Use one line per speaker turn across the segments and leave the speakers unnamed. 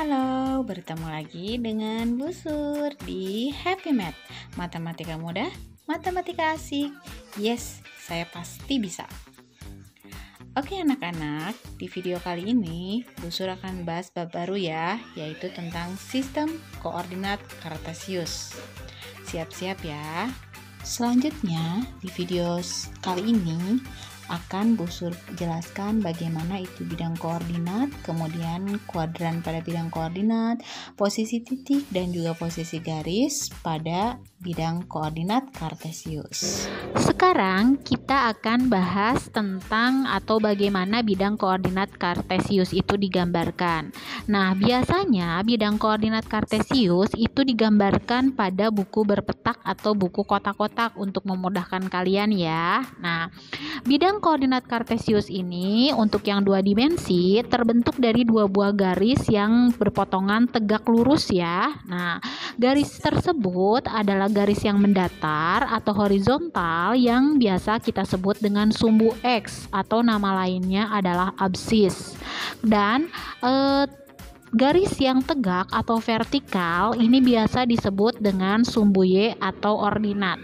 Halo, bertemu lagi dengan Bu Sur di Happy Math. Matematika mudah, matematika asik. Yes, saya pasti bisa. Oke anak-anak, di video kali ini Bu Sur akan bahas bab baru ya, yaitu tentang sistem koordinat Kartesius. Siap-siap ya. Selanjutnya, di video kali ini akan Bu Sur jelaskan bagaimana itu bidang koordinat, kemudian kuadran pada bidang koordinat, posisi titik dan juga posisi garis pada bidang koordinat Kartesius. Sekarang kita akan bahas tentang atau bagaimana bidang koordinat Kartesius itu digambarkan. Nah, biasanya bidang koordinat Kartesius itu digambarkan pada buku berpetak atau buku kotak-kotak untuk memudahkan kalian ya. Nah, bidang koordinat Kartesius ini untuk yang 2 dimensi terbentuk dari 2 buah garis yang berpotongan tegak lurus ya. Nah, garis tersebut adalah garis yang mendatar atau horizontal yang biasa kita sebut dengan sumbu X atau nama lainnya adalah absis. Dan garis yang tegak atau vertikal ini biasa disebut dengan sumbu Y atau ordinat.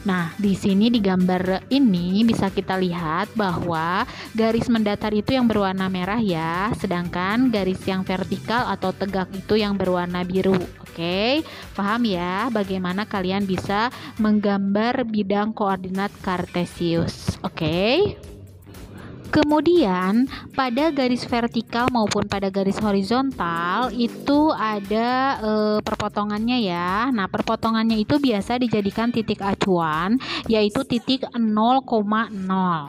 Nah, di sini di gambar ini bisa kita lihat bahwa garis mendatar itu yang berwarna merah ya, sedangkan garis yang vertikal atau tegak itu yang berwarna biru. Oke, paham ya bagaimana kalian bisa menggambar bidang koordinat Kartesius. Oke. Kemudian pada garis vertikal maupun pada garis horizontal itu ada perpotongannya ya. Nah, perpotongannya itu biasa dijadikan titik acuan, yaitu titik 0,0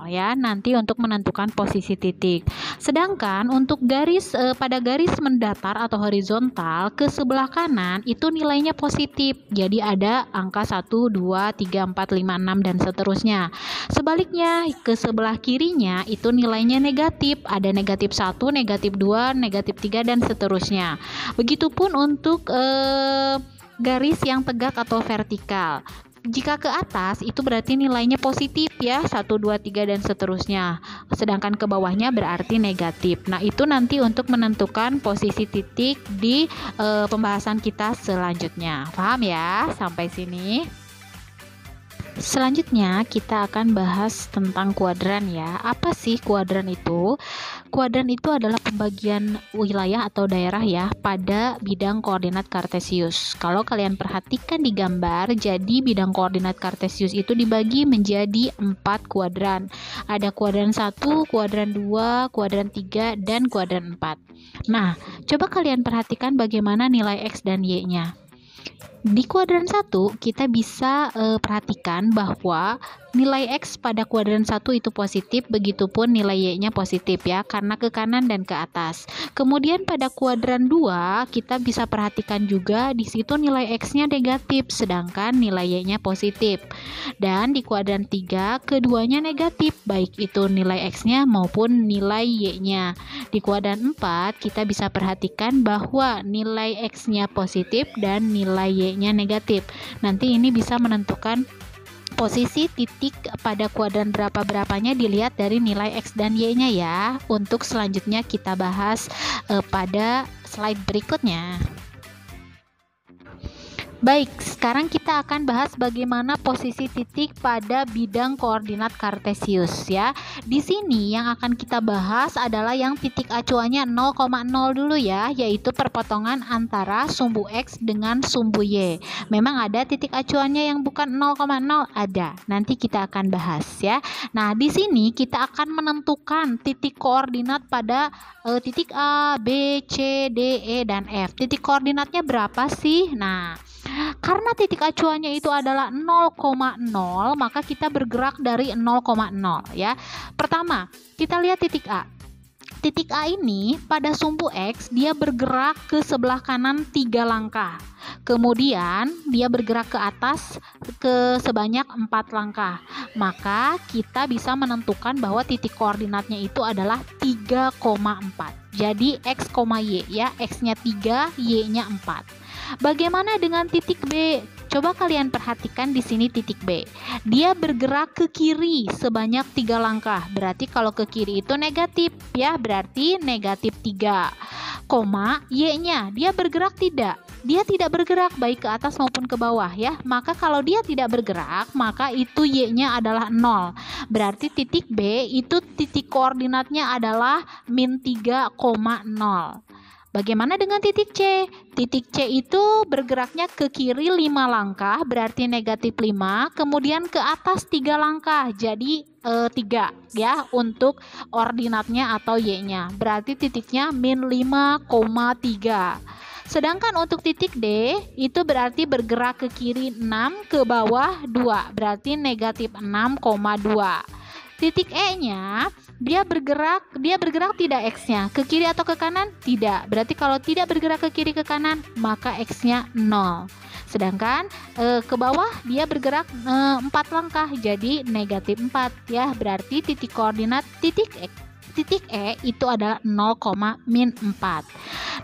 ya, nanti untuk menentukan posisi titik. Sedangkan untuk garis pada garis mendatar atau horizontal ke sebelah kanan itu nilainya positif. Jadi ada angka 1, 2, 3, 4, 5, 6 dan seterusnya. Sebaliknya ke sebelah kirinya itu nilainya negatif, ada negatif 1, negatif 2, negatif 3 dan seterusnya. Begitupun untuk garis yang tegak atau vertikal. Jika ke atas itu berarti nilainya positif ya, 1, 2, 3 dan seterusnya. Sedangkan ke bawahnya berarti negatif. Nah, itu nanti untuk menentukan posisi titik di pembahasan kita selanjutnya. Paham ya sampai sini? Selanjutnya kita akan bahas tentang kuadran ya. Apa sih kuadran itu? Kuadran itu adalah pembagian wilayah atau daerah ya pada bidang koordinat Kartesius. Kalau kalian perhatikan di gambar, jadi bidang koordinat Kartesius itu dibagi menjadi 4 kuadran. Ada kuadran 1, kuadran 2, kuadran 3, dan kuadran 4. Nah, coba kalian perhatikan bagaimana nilai X dan Y-nya. Di kuadran 1 kita bisa perhatikan bahwa nilai X pada kuadran 1 itu positif, begitupun nilai Y-nya positif ya, karena ke kanan dan ke atas. Kemudian pada kuadran 2 kita bisa perhatikan juga di situ nilai X-nya negatif, sedangkan nilai Y-nya positif. Dan di kuadran 3 keduanya negatif, baik itu nilai X-nya maupun nilai Y-nya. Di kuadran 4 kita bisa perhatikan bahwa nilai X-nya positif dan nilai Y-nya negatif. Nanti ini bisa menentukan posisi titik pada kuadran berapa-berapanya dilihat dari nilai X dan Y-nya ya. Untuk selanjutnya kita bahas pada slide berikutnya. Baik, sekarang kita akan bahas bagaimana posisi titik pada bidang koordinat Kartesius ya. Di sini yang akan kita bahas adalah yang titik acuannya 0,0 dulu ya, yaitu perpotongan antara sumbu X dengan sumbu Y. Memang ada titik acuannya yang bukan 0,0, ada. Nanti kita akan bahas ya. Nah, di sini kita akan menentukan titik koordinat pada titik A, B, C, D, E, dan F. Titik koordinatnya berapa sih? Nah, karena titik acuannya itu adalah 0,0, maka kita bergerak dari 0,0 ya. Pertama, kita lihat titik A. Titik A ini pada sumbu X dia bergerak ke sebelah kanan 3 langkah. Kemudian dia bergerak ke atas ke sebanyak 4 langkah. Maka kita bisa menentukan bahwa titik koordinatnya itu adalah 3,4. Jadi X, Y ya, X-nya 3, Y-nya 4. Bagaimana dengan titik B? Coba kalian perhatikan di sini titik B. Dia bergerak ke kiri sebanyak 3 langkah. Berarti kalau ke kiri itu negatif ya, berarti negatif 3.
Y-nya. Dia bergerak tidak? Dia tidak bergerak baik ke atas maupun ke bawah ya. Maka kalau dia tidak bergerak, maka itu Y-nya adalah 0. Berarti titik B itu titik koordinatnya adalah -3,0. Bagaimana dengan titik C? Titik C itu bergeraknya ke kiri 5 langkah, berarti -5, kemudian ke atas 3 langkah, jadi 3 ya untuk ordinatnya atau Y-nya. Berarti titiknya -5,3. Sedangkan untuk titik D itu berarti bergerak ke kiri 6, ke bawah 2, berarti -6,2. Titik E-nya dia bergerak tidak X-nya ke kiri atau ke kanan? Tidak. Berarti kalau tidak bergerak ke kiri ke kanan, maka X-nya 0. Sedangkan ke bawah dia bergerak 4 langkah, jadi -4 ya. Berarti titik koordinat titik E itu adalah 0,-4.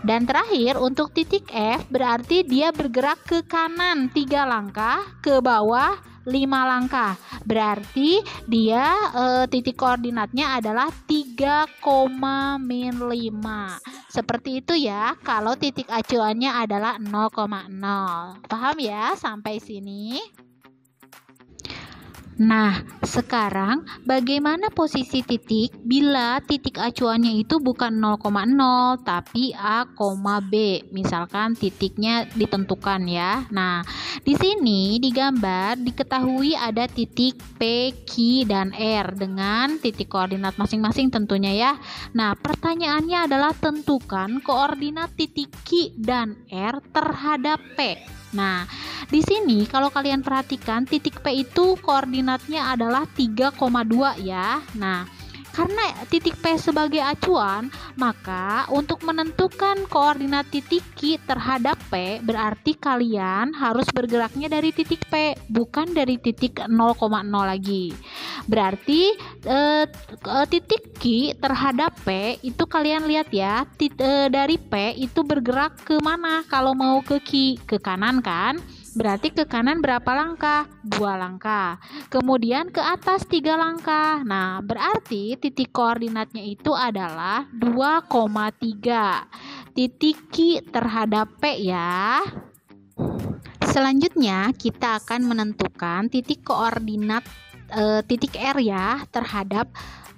Dan terakhir untuk titik F berarti dia bergerak ke kanan 3 langkah, ke bawah 5 langkah. Berarti dia titik koordinatnya adalah 3,-5. Seperti itu ya kalau titik acuannya adalah 0,0. Paham ya sampai sini? Nah, sekarang bagaimana posisi titik bila titik acuannya itu bukan 0,0 tapi A, B. Misalkan titiknya ditentukan ya. Nah, di sini digambar diketahui ada titik P, Q, dan R dengan titik koordinat masing-masing tentunya ya. Nah, pertanyaannya adalah tentukan koordinat titik Q dan R terhadap P. Nah, di sini kalau kalian perhatikan titik P itu koordinatnya adalah 3,2 ya. Nah, karena titik P sebagai acuan, maka untuk menentukan koordinat titik Q terhadap P berarti kalian harus bergeraknya dari titik P, bukan dari titik 0,0 lagi. Berarti titik Q terhadap P itu kalian lihat ya, dari P itu bergerak ke mana? Kalau mau ke Q, ke kanan kan? Berarti ke kanan berapa langkah? 2 langkah. Kemudian ke atas 3 langkah. Nah, berarti titik koordinatnya itu adalah 2,3. Titik Q terhadap P ya. Selanjutnya kita akan menentukan titik koordinat titik R ya terhadap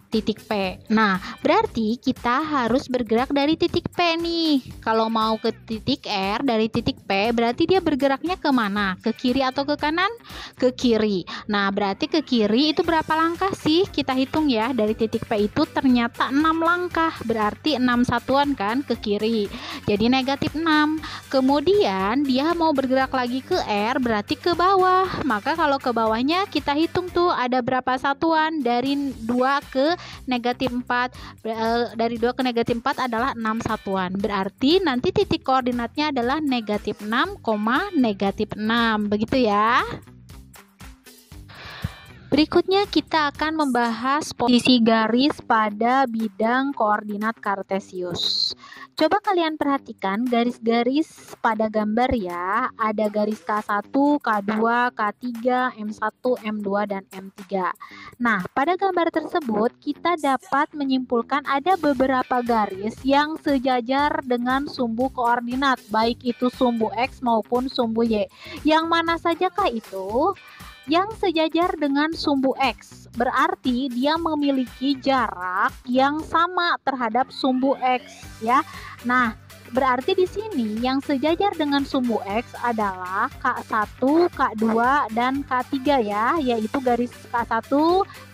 titik P. Nah, berarti kita harus bergerak dari titik P nih. Kalau mau ke titik R dari titik P, berarti dia bergeraknya ke mana? Ke kiri atau ke kanan? Ke kiri. Nah, berarti ke kiri itu berapa langkah sih? Kita hitung ya. Dari titik P itu ternyata 6 langkah. Berarti 6 satuan kan ke kiri. Jadi -6. Kemudian dia mau bergerak lagi ke R, berarti ke bawah. Maka kalau ke bawahnya kita hitung tuh ada berapa satuan dari 2 ke -4. Dari 2 ke -4 adalah 6 satuan. Berarti nanti titik koordinatnya adalah -6, -6. Begitu ya. Berikutnya kita akan membahas posisi garis pada bidang koordinat kartesius. Coba kalian perhatikan garis-garis pada gambar ya. Ada garis K1, K2, K3, M1, M2, dan M3. Nah, pada gambar tersebut kita dapat menyimpulkan ada beberapa garis yang sejajar dengan sumbu koordinat, baik itu sumbu X maupun sumbu Y. Yang mana sajakah itu? Yang sejajar dengan sumbu X, berarti dia memiliki jarak yang sama terhadap sumbu X ya. Nah, berarti di sini yang sejajar dengan sumbu X adalah K1, K2, dan K3 ya, yaitu garis K1,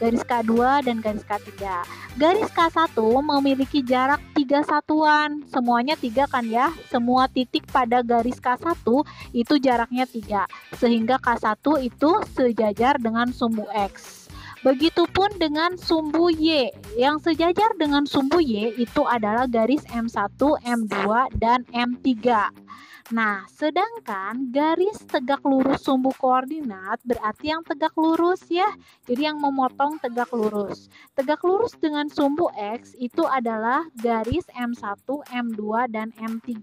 garis K2, dan garis K3. Garis K1 memiliki jarak 3 satuan, semuanya 3 kan ya, semua titik pada garis K1 itu jaraknya 3, sehingga K1 itu sejajar dengan sumbu X. Begitupun dengan sumbu Y, yang sejajar dengan sumbu Y itu adalah garis M1, M2, dan M3. Nah, sedangkan garis tegak lurus sumbu koordinat berarti yang tegak lurus ya. Jadi yang memotong tegak lurus. Tegak lurus dengan sumbu X itu adalah garis M1, M2, dan M3.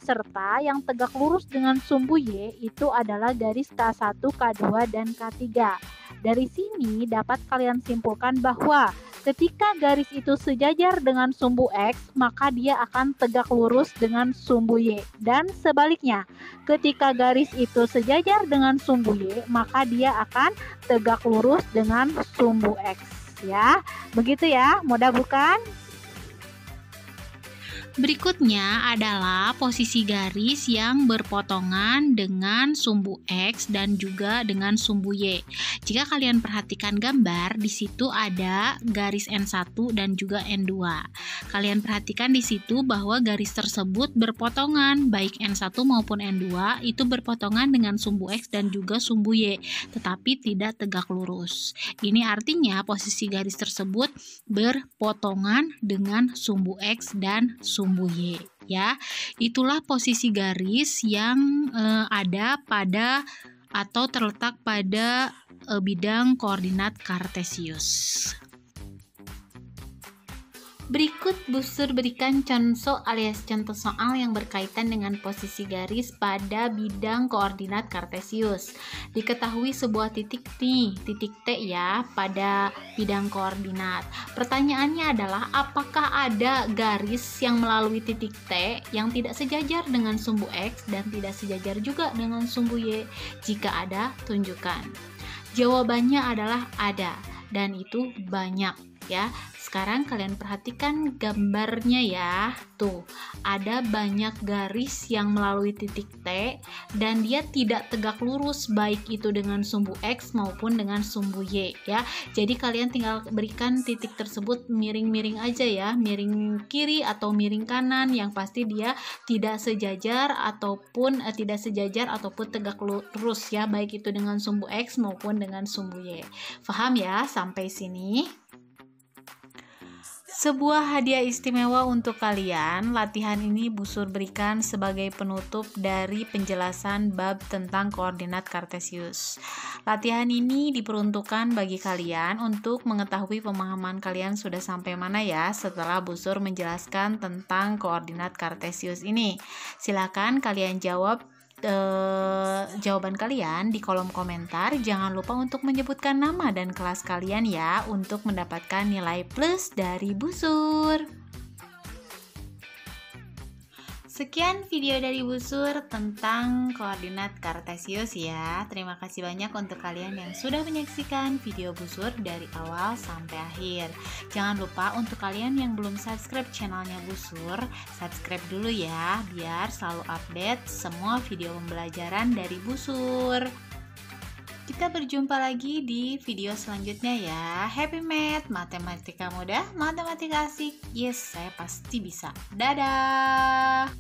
Serta yang tegak lurus dengan sumbu Y itu adalah garis K1, K2, dan K3. Dari sini dapat kalian simpulkan bahwa ketika garis itu sejajar dengan sumbu X, maka dia akan tegak lurus dengan sumbu Y. Dan sebaliknya, ketika garis itu sejajar dengan sumbu Y, maka dia akan tegak lurus dengan sumbu X. Ya, begitu ya, mudah bukan?
Berikutnya adalah posisi garis yang berpotongan dengan sumbu X dan juga dengan sumbu Y. Jika kalian perhatikan gambar, di situ ada garis N1 dan juga N2. Kalian perhatikan di situ bahwa garis tersebut berpotongan, baik N1 maupun N2 itu berpotongan dengan sumbu X dan juga sumbu Y, tetapi tidak tegak lurus. Ini artinya posisi garis tersebut berpotongan dengan sumbu X dan sumbu Y, ya. Itulah posisi garis yang ada pada atau terletak pada bidang koordinat kartesius. Berikut Busur berikan contoh alias contoh soal yang berkaitan dengan posisi garis pada bidang koordinat kartesius. Diketahui sebuah titik nih, titik T ya, pada bidang koordinat. Pertanyaannya adalah apakah ada garis yang melalui titik T yang tidak sejajar dengan sumbu X dan tidak sejajar juga dengan sumbu Y? Jika ada, tunjukkan. Jawabannya adalah ada, dan itu banyak ya. Sekarang kalian perhatikan gambarnya ya. Tuh, ada banyak garis yang melalui titik T dan dia tidak tegak lurus baik itu dengan sumbu X maupun dengan sumbu Y ya. Jadi kalian tinggal berikan titik tersebut miring-miring aja ya, miring kiri atau miring kanan, yang pasti dia tidak sejajar ataupun tegak lurus ya, baik itu dengan sumbu X maupun dengan sumbu Y. Paham ya sampai sini? Sebuah hadiah istimewa untuk kalian. Latihan ini Busur berikan sebagai penutup dari penjelasan bab tentang koordinat kartesius. Latihan ini diperuntukkan bagi kalian untuk mengetahui pemahaman kalian sudah sampai mana ya setelah Busur menjelaskan tentang koordinat kartesius ini. Silakan kalian jawab jawaban kalian di kolom komentar. Jangan lupa untuk menyebutkan nama dan kelas kalian ya untuk mendapatkan nilai plus dari Busur. Sekian video dari Busur tentang koordinat kartesius ya. Terima kasih banyak untuk kalian yang sudah menyaksikan video Busur dari awal sampai akhir. Jangan lupa untuk kalian yang belum subscribe channelnya Busur, subscribe dulu ya, biar selalu update semua video pembelajaran dari Busur. Kita berjumpa lagi di video selanjutnya ya. Happy Math, matematika mudah, matematika asik. Yes, saya pasti bisa. Dadah!